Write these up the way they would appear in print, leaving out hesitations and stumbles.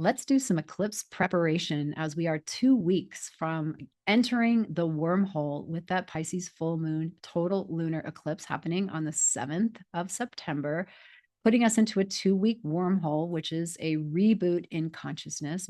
Let's do some eclipse preparation as we are 2 weeks from entering the wormhole with that Pisces full moon total lunar eclipse happening on the 7th of September, putting us into a 2 week wormhole, which is a reboot in consciousness.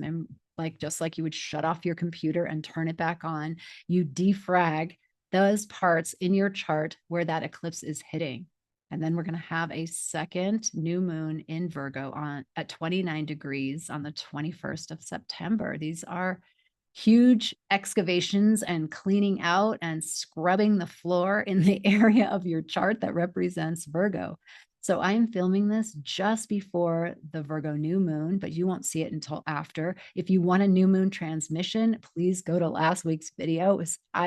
Like just like you would shut off your computer and turn it back on, you defrag those parts in your chart where that eclipse is hitting. And then we're going to have a second new moon in Virgo at 29 degrees on the 21st of September. These are huge excavations and cleaning out and scrubbing the floor in the area of your chart that represents Virgo. So I'm filming this just before the Virgo new moon, but you won't see it until after. If you want a new moon transmission, please go to last week's video.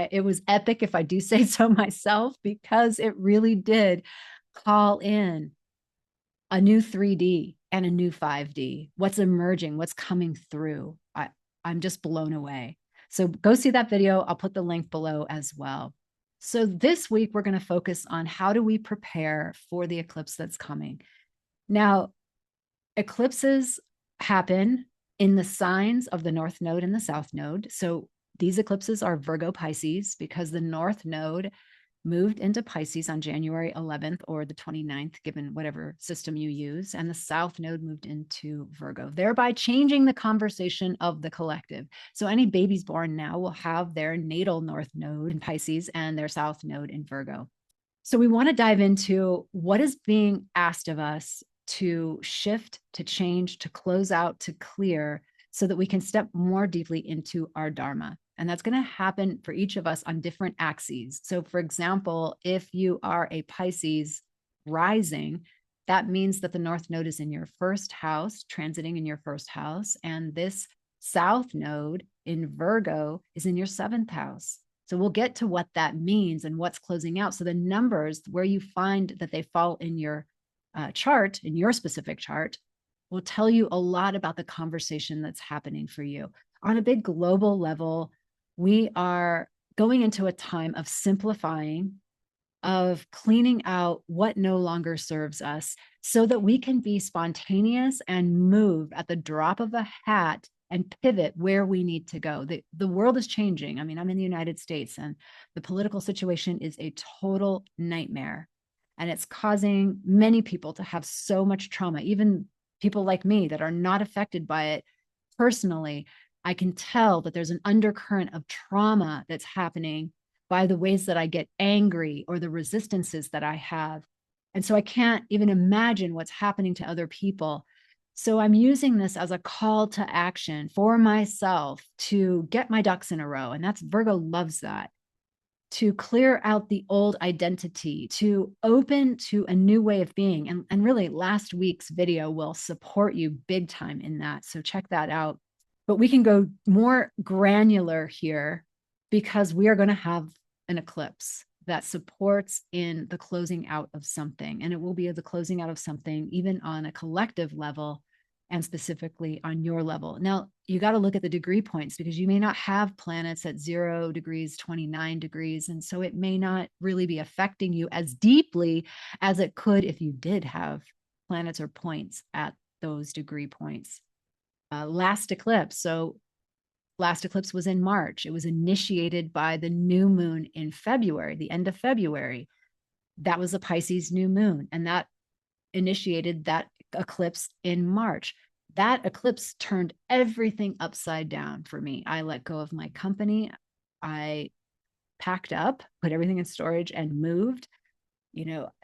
It was epic, if I do say so myself, because it really did call in a new 3D and a new 5D. What's emerging, what's coming through. I'm just blown away. So go see that video. I'll put the link below as well. So this week, we're going to focus on how do we prepare for the eclipse that's coming. Now, eclipses happen in the signs of the North Node and the South Node. So these eclipses are Virgo Pisces because the North Node moved into Pisces on January 11th or the 29th, given whatever system you use, and the South Node moved into Virgo, thereby changing the conversation of the collective. So any babies born now will have their natal North Node in Pisces and their South Node in Virgo. So we want to dive into what is being asked of us to shift, to change, to close out, to clear, so that we can step more deeply into our Dharma. And that's going to happen for each of us on different axes. So for example, if you are a Pisces rising, that means that the North Node is in your first house, transiting in your first house. And this South Node in Virgo is in your seventh house. So we'll get to what that means and what's closing out. So the numbers where you find that they fall in your chart, in your specific chart, will tell you a lot about the conversation that's happening for you. On a big global level, we are going into a time of simplifying, of cleaning out what no longer serves us so that we can be spontaneous and move at the drop of a hat and pivot where we need to go. The world is changing. I mean, I'm in the United States and the political situation is a total nightmare. And it's causing many people to have so much trauma, even people like me that are not affected by it personally. I can tell that there's an undercurrent of trauma that's happening by the ways that I get angry or the resistances that I have. And so I can't even imagine what's happening to other people. So I'm using this as a call to action for myself to get my ducks in a row. And that's Virgo loves that. To clear out the old identity, to open to a new way of being. And really, last week's video will support you big time in that. So check that out. But we can go more granular here because we are going to have an eclipse that supports in the closing out of something. And it will be the closing out of something even on a collective level and specifically on your level. Now, you got to look at the degree points because you may not have planets at 0 degrees, 29 degrees. And so it may not really be affecting you as deeply as it could if you did have planets or points at those degree points. Last eclipse. So last eclipse was in March. It was initiated by the new moon in February, the end of February. That was a Pisces new moon. And that initiated that eclipse in March. That eclipse turned everything upside down for me. I let go of my company. I packed up, put everything in storage and moved.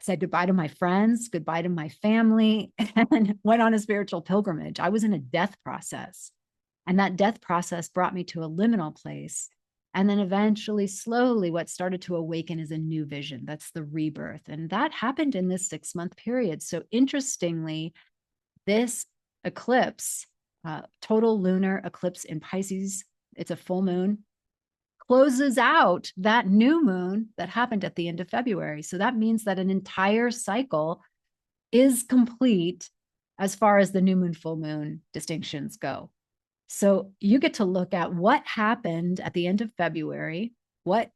Said goodbye to my friends, goodbye to my family, and went on a spiritual pilgrimage. I was in a death process. And that death process brought me to a liminal place. And then eventually, slowly, what started to awaken is a new vision. That's the rebirth. And that happened in this 6-month period. So interestingly, this eclipse, total lunar eclipse in Pisces, it's a full moon, closes out that new moon that happened at the end of February. So that means that an entire cycle is complete as far as the new moon, full moon distinctions go. So you get to look at what happened at the end of February, what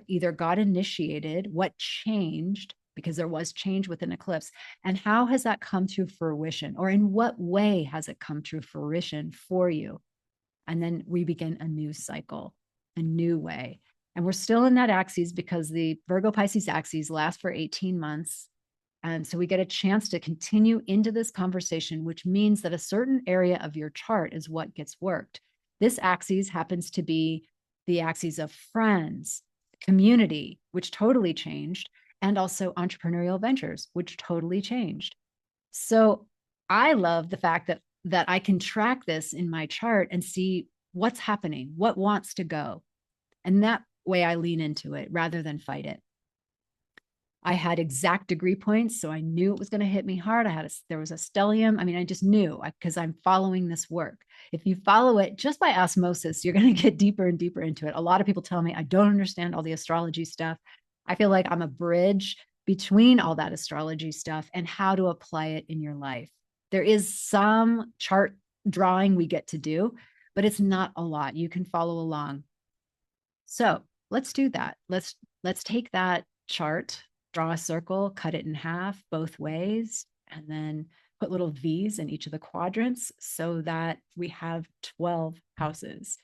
either got initiated, what changed, because there was change with an eclipse. And how has that come to fruition? Or in what way has it come to fruition for you? And then we begin a new cycle, a new way. And we're still in that axis because the Virgo Pisces axis lasts for 18 months. And so we get a chance to continue into this conversation, which means that a certain area of your chart is what gets worked. This axis happens to be the axis of friends, community, which totally changed, and also entrepreneurial ventures, which totally changed. So I love the fact that I can track this in my chart and see what's happening, what wants to go. And that way I lean into it rather than fight it. I had exact degree points, so I knew it was going to hit me hard. There was a stellium. I mean, I just knew because I'm following this work. If you follow it just by osmosis, you're going to get deeper and deeper into it. A lot of people tell me I don't understand all the astrology stuff. I feel like I'm a bridge between all that astrology stuff and how to apply it in your life. There is some chart drawing we get to do, but it's not a lot. You can follow along. So let's do that. Let's take that chart, draw a circle, cut it in half both ways, and then put little V's in each of the quadrants so that we have 12 houses.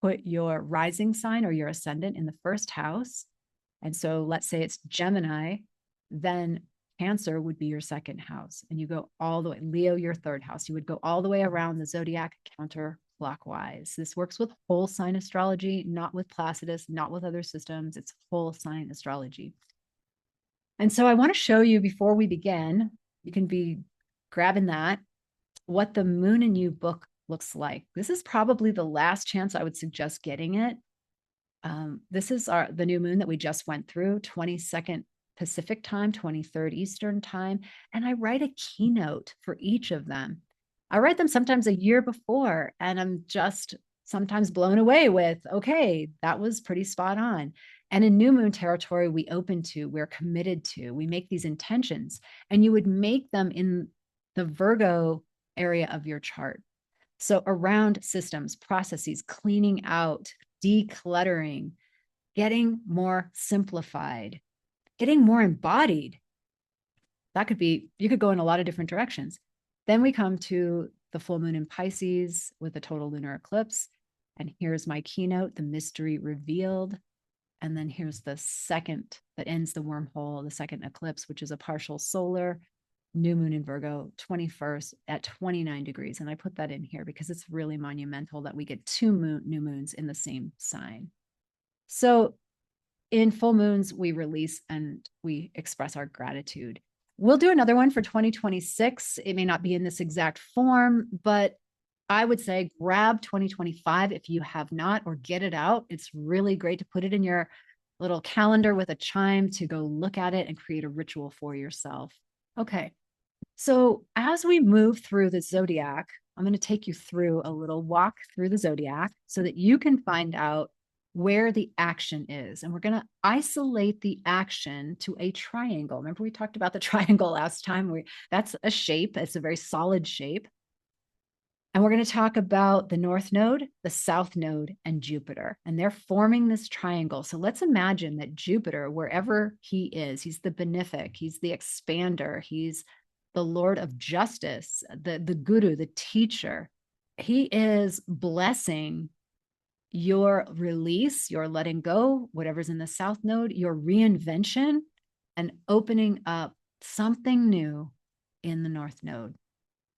Put your rising sign or your ascendant in the first house. And so let's say it's Gemini, then Cancer would be your second house. And you go all the way, Leo, your third house. You would go all the way around the zodiac counterclockwise. This works with whole sign astrology, not with Placidus, not with other systems. It's whole sign astrology. And so I want to show you before we begin, you can be grabbing that, what the Moon in You book looks like. This is probably the last chance I would suggest getting it. This is the new moon that we just went through, 22nd Pacific time, 23rd Eastern time. And I write a keynote for each of them. I write them sometimes a year before, and I'm just sometimes blown away with, okay, that was pretty spot on. And in new moon territory, we open to, we're committed to, we make these intentions, and you would make them in the Virgo area of your chart. So around systems, processes, cleaning out, decluttering, getting more simplified, getting more embodied. That could be, you could go in a lot of different directions. Then we come to the full moon in Pisces with a total lunar eclipse. And here's my keynote, the mystery revealed. And then here's the second that ends the wormhole, the second eclipse, which is a partial solar new moon in Virgo, 21st at 29 degrees. And I put that in here because it's really monumental that we get two new moons in the same sign. So in full moons, we release and we express our gratitude. We'll do another one for 2026. It may not be in this exact form, but I would say grab 2025 if you have not, or get it out. It's really great to put it in your little calendar with a chime to go look at it and create a ritual for yourself. Okay. So as we move through the zodiac, I'm going to take you through a little walk through the zodiac so that you can find out where the action is. And we're going to isolate the action to a triangle. Remember, we talked about the triangle last time. That's a shape. It's a very solid shape. And we're going to talk about the North Node, the South Node, and Jupiter. And they're forming this triangle. So let's imagine that Jupiter, wherever he is, he's the benefic, he's the expander, he's the Lord of justice, the guru, the teacher. He is blessing your release, your letting go, whatever's in the South Node, your reinvention, and opening up something new in the North Node.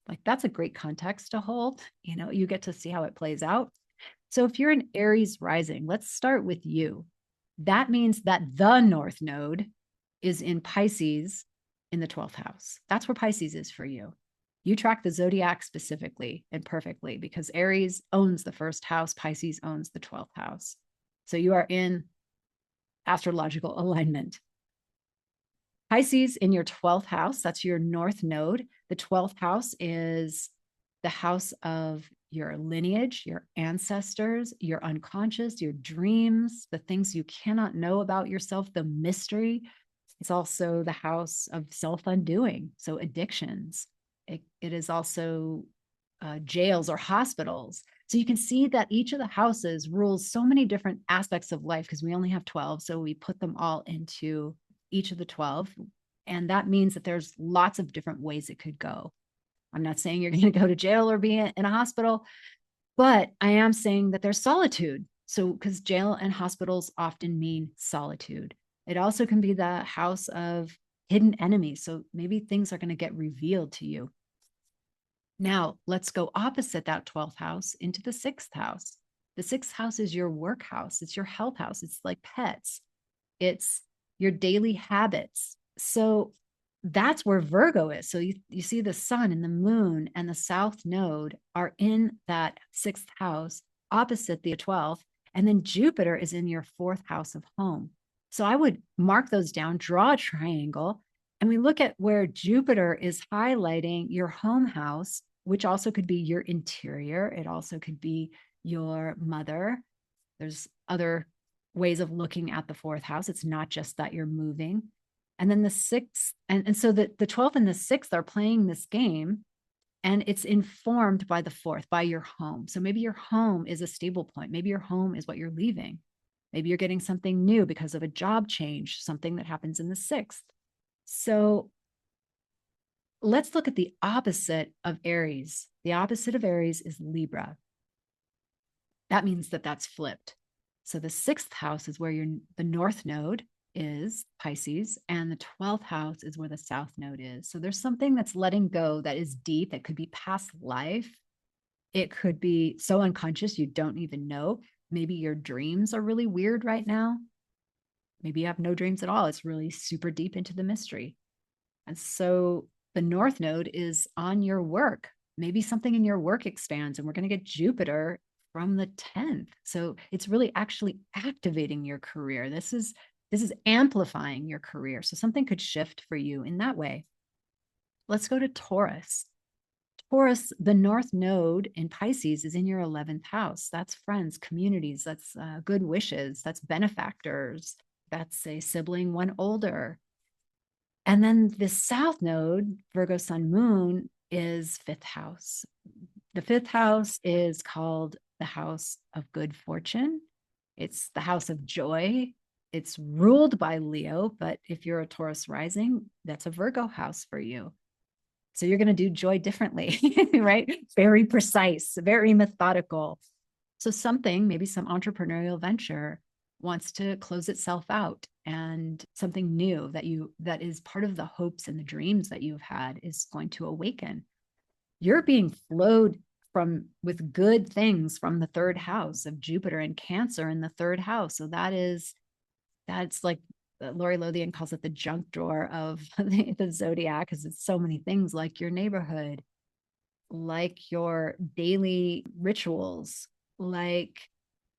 Like, that's a great context to hold. You know, you get to see how it plays out. So if you're an Aries rising, let's start with you. That means that the North Node is in Pisces in the 12th house. That's where Pisces is for you. You track the zodiac specifically and perfectly because Aries owns the first house, Pisces owns the 12th house. So you are in astrological alignment. Pisces in your 12th house, that's your North Node. The 12th house is the house of your lineage, your ancestors, your unconscious, your dreams, the things you cannot know about yourself, the mystery. It's also the house of self-undoing, so addictions. It is also jails or hospitals. So you can see that each of the houses rules so many different aspects of life because we only have 12. So we put them all into each of the 12. And that means that there's lots of different ways it could go. I'm not saying you're going to go to jail or be in a hospital, but I am saying that there's solitude. So, because jail and hospitals often mean solitude. It also can be the house of hidden enemies. So maybe things are going to get revealed to you. Now, let's go opposite that 12th house into the 6th house. The 6th house is your work house. It's your health house. It's like pets. It's your daily habits. So that's where Virgo is. So you see the sun and the moon and the south node are in that 6th house opposite the 12th. And then Jupiter is in your 4th house of home. So I would mark those down, draw a triangle, and we look at where Jupiter is highlighting your home house, which also could be your interior. It also could be your mother. There's other ways of looking at the 4th house. It's not just that you're moving. And then the 6th, and so the 12th and the 6th are playing this game, and it's informed by the 4th, by your home. So maybe your home is a stable point. Maybe your home is what you're leaving. Maybe you're getting something new because of a job change, something that happens in the 6th. So let's look at the opposite of Aries. The opposite of Aries is Libra. That means that that's flipped. So the 6th house is where the north node is, Pisces, and the 12th house is where the south node is. So there's something that's letting go that is deep. It could be past life. It could be so unconscious you don't even know. Maybe your dreams are really weird right now. Maybe you have no dreams at all. It's really super deep into the mystery. And so the north node is on your work. Maybe something in your work expands, and we're going to get Jupiter from the 10th. So it's really actually activating your career. This is amplifying your career. So something could shift for you in that way. Let's go to Taurus. Taurus, the north node in Pisces is in your 11th house. That's friends, communities, that's good wishes, that's benefactors, that's a sibling one older. And then the south node, Virgo Sun Moon, is 5th house. The 5th house is called the house of good fortune. It's the house of joy. It's ruled by Leo, but if you're a Taurus rising, that's a Virgo house for you. So you're going to do joy differently, right? Very precise, very methodical. So something, maybe some entrepreneurial venture wants to close itself out, and something new that is part of the hopes and the dreams that you've had is going to awaken. You're being flowed with good things from the 3rd house of Jupiter and Cancer in the 3rd house. So that's like Lori Lothian calls it the junk drawer of the zodiac, because it's so many things, like your neighborhood, like your daily rituals, like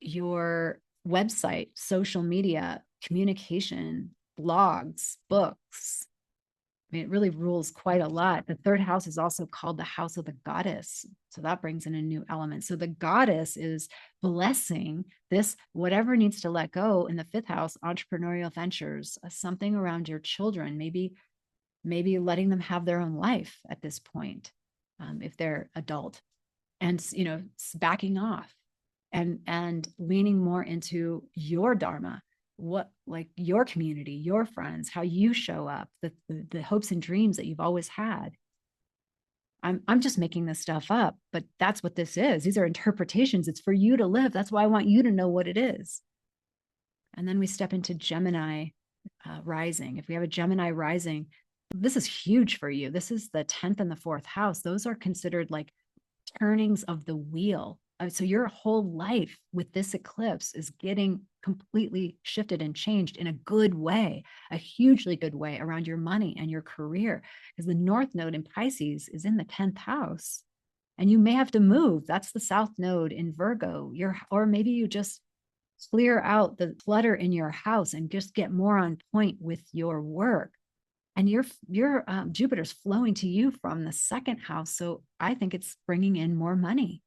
your website, social media, communication, blogs, books. I mean, it really rules quite a lot. The 3rd house is also called the house of the goddess. So that brings in a new element. So the goddess is blessing this, whatever needs to let go in the 5th house, entrepreneurial ventures, something around your children, maybe letting them have their own life at this point, if they're adult, and, backing off and leaning more into your dharma, what, like your community, your friends, how you show up, the hopes and dreams that you've always had. I'm just making this stuff up, but that's what this is. These are interpretations. It's for you to live. That's why I want you to know what it is. And then we step into Gemini rising. If we have a Gemini rising, this is huge for you. This is the 10th and the 4th house. Those are considered like turnings of the wheel. So your whole life with this eclipse is getting completely shifted and changed in a good way, a hugely good way around your money and your career, because the north node in Pisces is in the 10th house, and you may have to move. That's the south node in Virgo. Or maybe you just clear out the clutter in your house and just get more on point with your work. And your Jupiter's flowing to you from the 2nd house. So I think it's bringing in more money,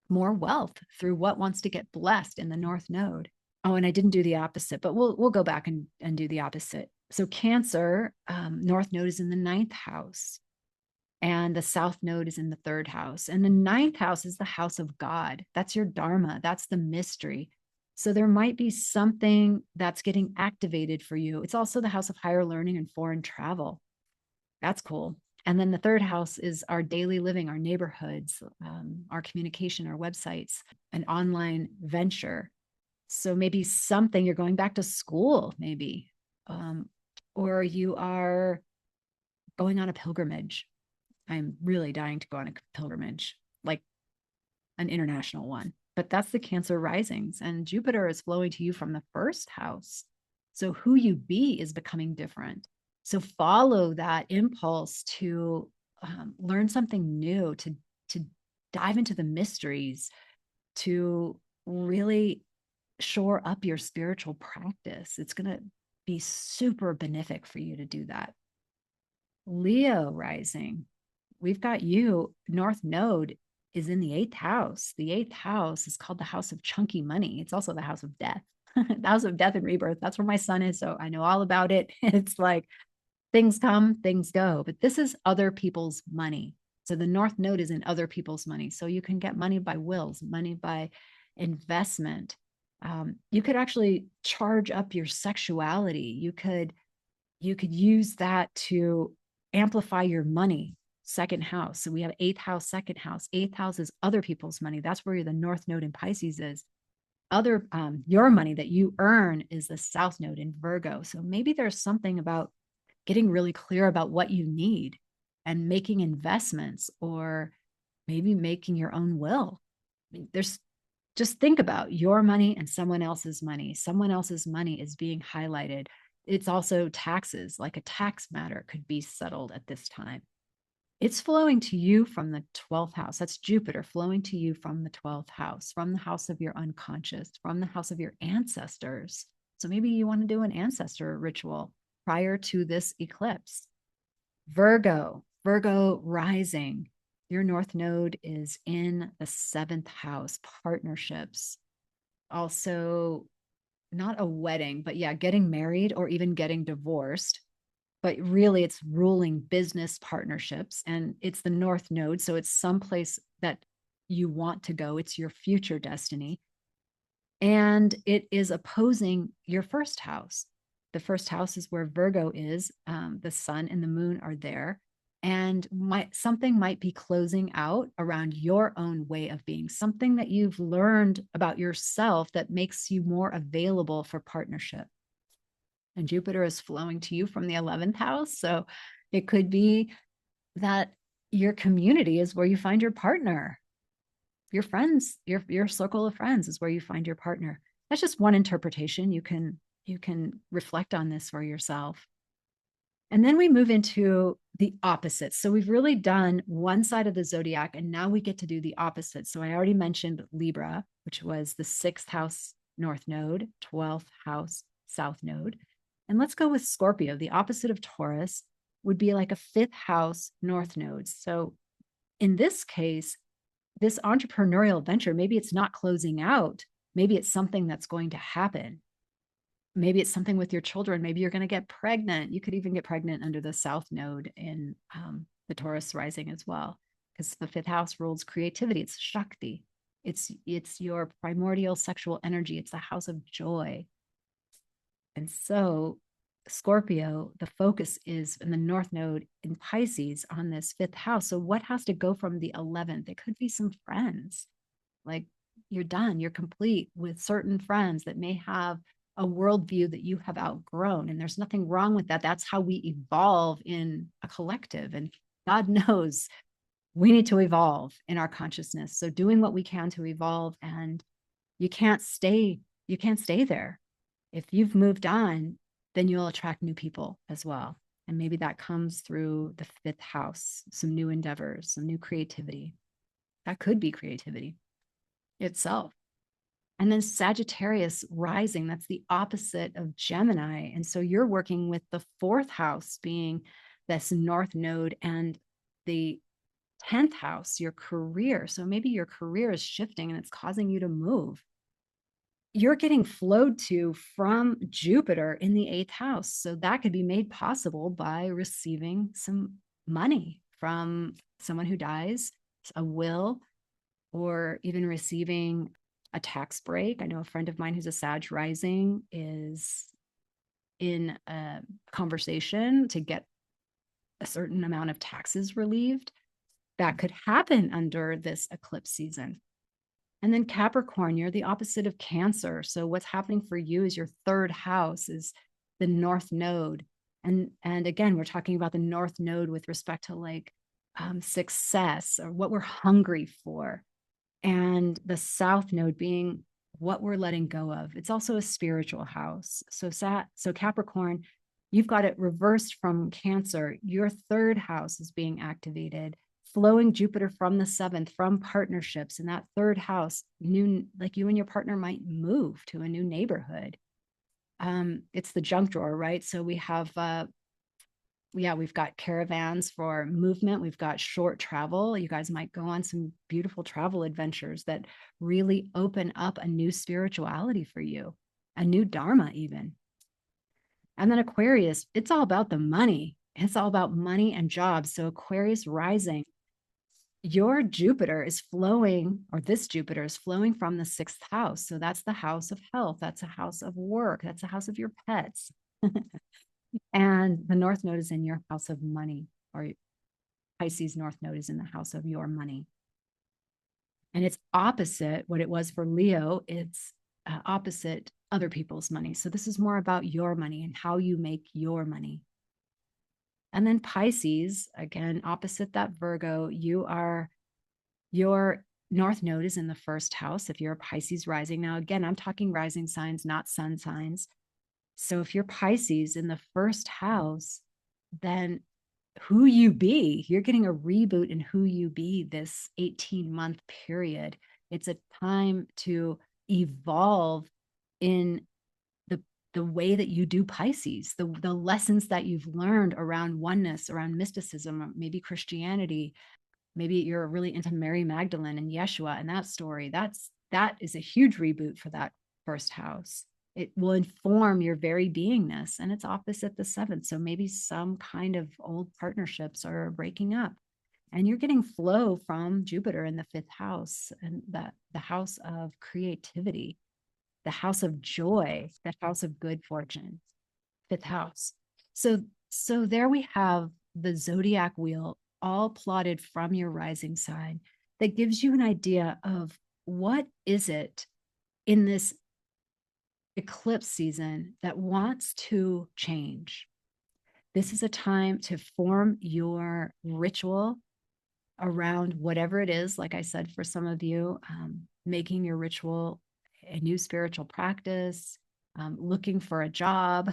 more wealth through what wants to get blessed in the north node. Oh, and I didn't do the opposite, but we'll go back and do the opposite. So Cancer, north node is in the 9th house, and the south node is in the 3rd house. And the 9th house is the house of God. That's your dharma. That's the mystery. So there might be something that's getting activated for you. It's also the house of higher learning and foreign travel. That's cool. And then the third house is our daily living, our neighborhoods, our communication, our websites, an online venture. So maybe something you're going back to school, maybe, or you are going on a pilgrimage. I'm really dying to go on a pilgrimage, like an international one. But that's the Cancer risings, and Jupiter is flowing to you from the first house. So who you be is becoming different. So follow that impulse to learn something new, to dive into the mysteries, to really shore up your spiritual practice. It's going to be super benefic for you to do that. Leo rising, we've got you. North Node is in the eighth house. The eighth house is called the house of chunky money. It's also the house of death, the house of death and rebirth. That's where my son is. So I know all about it. It's like things come, things go, but this is other people's money. So the North Node is in other people's money. So you can get money by wills, money by investment. You could actually charge up your sexuality. You could use that to amplify your money. Second house. So we have eighth house, second house. Eighth house is other people's money. That's where the North Node in Pisces is. Other your money that you earn is the South Node in Virgo. So maybe there's something about getting really clear about what you need and making investments, or maybe making your own will. I mean, just think about your money and someone else's money. Someone else's money is being highlighted. It's also taxes, like a tax matter could be settled at this time. It's flowing to you from the 12th house. That's Jupiter flowing to you from the 12th house, from the house of your unconscious, from the house of your ancestors. So maybe you want to do an ancestor ritual prior to this eclipse. Virgo rising. Your North Node is in the 7th house, partnerships. Also, not a wedding, but yeah, getting married or even getting divorced. But really, it's ruling business partnerships, and it's the North Node. So it's someplace that you want to go. It's your future destiny. And it is opposing your first house. The first house is where Virgo is. The sun and the moon are there. And something might be closing out around your own way of being, something that you've learned about yourself that makes you more available for partnership. And Jupiter is flowing to you from the 11th house. So it could be that your community is where you find your partner. Your friends, your circle of friends is where you find your partner. That's just one interpretation. You can reflect on this for yourself. And then we move into the opposites. So we've really done one side of the zodiac, and now we get to do the opposite. So I already mentioned Libra, which was the 6th house North Node, 12th house South Node. And let's go with Scorpio. The opposite of Taurus would be like a 5th house North Node. So in this case, this entrepreneurial venture, maybe it's not closing out. Maybe it's something that's going to happen. Maybe it's something with your children. Maybe you're going to get pregnant. You could even get pregnant under the South Node in the Taurus rising as well, because the 5th house rules creativity. It's Shakti. It's your primordial sexual energy. It's the house of joy. And so Scorpio, the focus is in the North Node in Pisces on this 5th house. So what has to go from the 11th? It could be some friends. Like you're done, you're complete with certain friends that may have a worldview that you have outgrown. And there's nothing wrong with that. That's how we evolve in a collective. And God knows we need to evolve in our consciousness. So doing what we can to evolve, and you can't stay there. If you've moved on, then you'll attract new people as well. And maybe that comes through the 5th house, some new endeavors, some new creativity. That could be creativity itself. And then Sagittarius rising, that's the opposite of Gemini. And so you're working with the 4th house being this North Node, and the 10th house, your career. So maybe your career is shifting and it's causing you to move. You're getting flowed to from Jupiter in the 8th house. So that could be made possible by receiving some money from someone who dies, a will, or even receiving a tax break. I know a friend of mine who's a Sag Rising is in a conversation to get a certain amount of taxes relieved. That could happen under this eclipse season. And then Capricorn, you're the opposite of Cancer. So what's happening for you is your third house is the North Node. And again, we're talking about the North Node with respect to like success or what we're hungry for. And the South Node being what we're letting go of. It's also a spiritual house. So Capricorn, you've got it reversed from Cancer. Your third house is being activated, flowing Jupiter from the seventh, from partnerships. In that third house, new, like you and your partner might move to a new neighborhood. It's the junk drawer, right? So we have we've got caravans for movement. We've got short travel. You guys might go on some beautiful travel adventures that really open up a new spirituality for you, a new dharma even. And then Aquarius, it's all about the money. It's all about money and jobs. So Aquarius rising, your Jupiter is flowing, or this Jupiter is flowing from the sixth house. So that's the house of health. That's a house of work. That's a house of your pets. And the North Node is in your house of money, or Pisces North Node is in the house of your money. And it's opposite what it was for Leo. It's opposite other people's money. So this is more about your money and how you make your money. And then Pisces, again, opposite that Virgo, your North Node is in the first house. If you're a Pisces rising, now again, I'm talking rising signs, not sun signs. So if you're Pisces in the first house, then who you be, you're getting a reboot in who you be this 18-month period. It's a time to evolve in the way that you do Pisces, the lessons that you've learned around oneness, around mysticism, maybe Christianity. Maybe you're really into Mary Magdalene and Yeshua and that story. That is a huge reboot for that first house. It will inform your very beingness, and it's opposite the seventh. So maybe some kind of old partnerships are breaking up, and you're getting flow from Jupiter in the fifth house, and the house of creativity, the house of joy, the house of good fortune, fifth house. So there we have the zodiac wheel all plotted from your rising sign that gives you an idea of what is it in this eclipse season that wants to change. This is a time to form your ritual around whatever it is. Like I said, for some of you, making your ritual a new spiritual practice, looking for a job,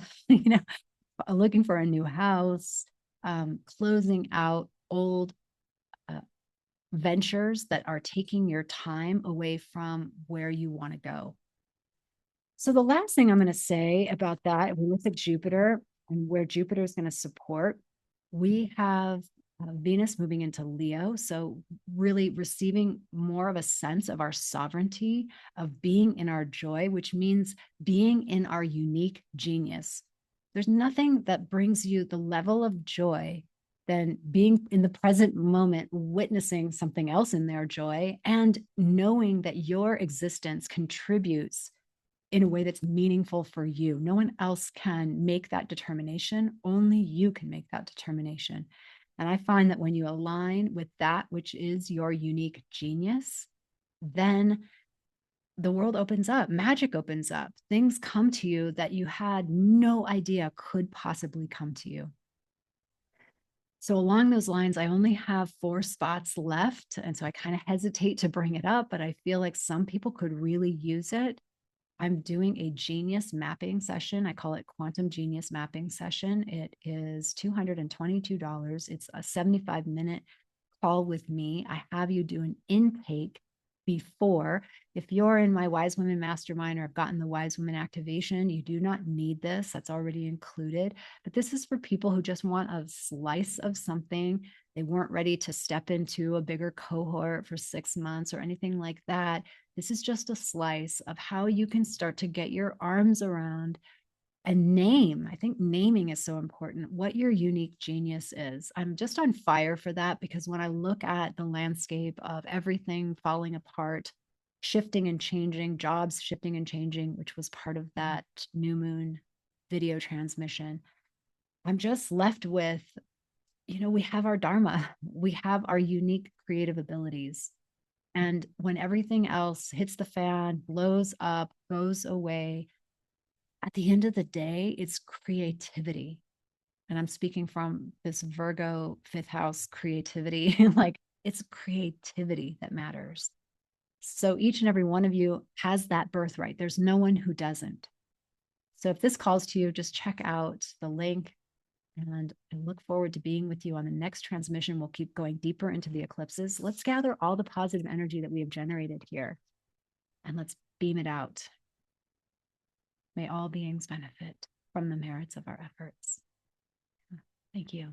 looking for a new house, closing out old ventures that are taking your time away from where you want to go. So the last thing I'm going to say about that, we look at Jupiter and where Jupiter is going to support, we have Venus moving into Leo. So really receiving more of a sense of our sovereignty, of being in our joy, which means being in our unique genius. There's nothing that brings you the level of joy than being in the present moment, witnessing something else in their joy, and knowing that your existence contributes in a way that's meaningful for you. No one else can make that determination. Only you can make that determination. And I find that when you align with that, which is your unique genius, then the world opens up, magic opens up, things come to you that you had no idea could possibly come to you. So along those lines, I only have 4 spots left. And so I kind of hesitate to bring it up, but I feel like some people could really use it. I'm doing a genius mapping session. I call it Quantum Genius Mapping Session. It is $222. It's a 75-minute call with me. I have you do an intake before. If you're in my Wise Women Mastermind or have gotten the Wise Women Activation, you do not need this. That's already included. But this is for people who just want a slice of something. They weren't ready to step into a bigger cohort for 6 months or anything like that. This is just a slice of how you can start to get your arms around and name. I think naming is so important, what your unique genius is. I'm just on fire for that, because when I look at the landscape of everything falling apart, shifting and changing, jobs shifting and changing, which was part of that new moon video transmission. I'm just left with, we have our dharma, we have our unique creative abilities. And when everything else hits the fan, blows up, goes away, at the end of the day, it's creativity. And I'm speaking from this Virgo fifth house creativity, like it's creativity that matters. So each and every one of you has that birthright. There's no one who doesn't. So if this calls to you, just check out the link. And I look forward to being with you on the next transmission. We'll keep going deeper into the eclipses. Let's gather all the positive energy that we have generated here and let's beam it out. May all beings benefit from the merits of our efforts. Thank you.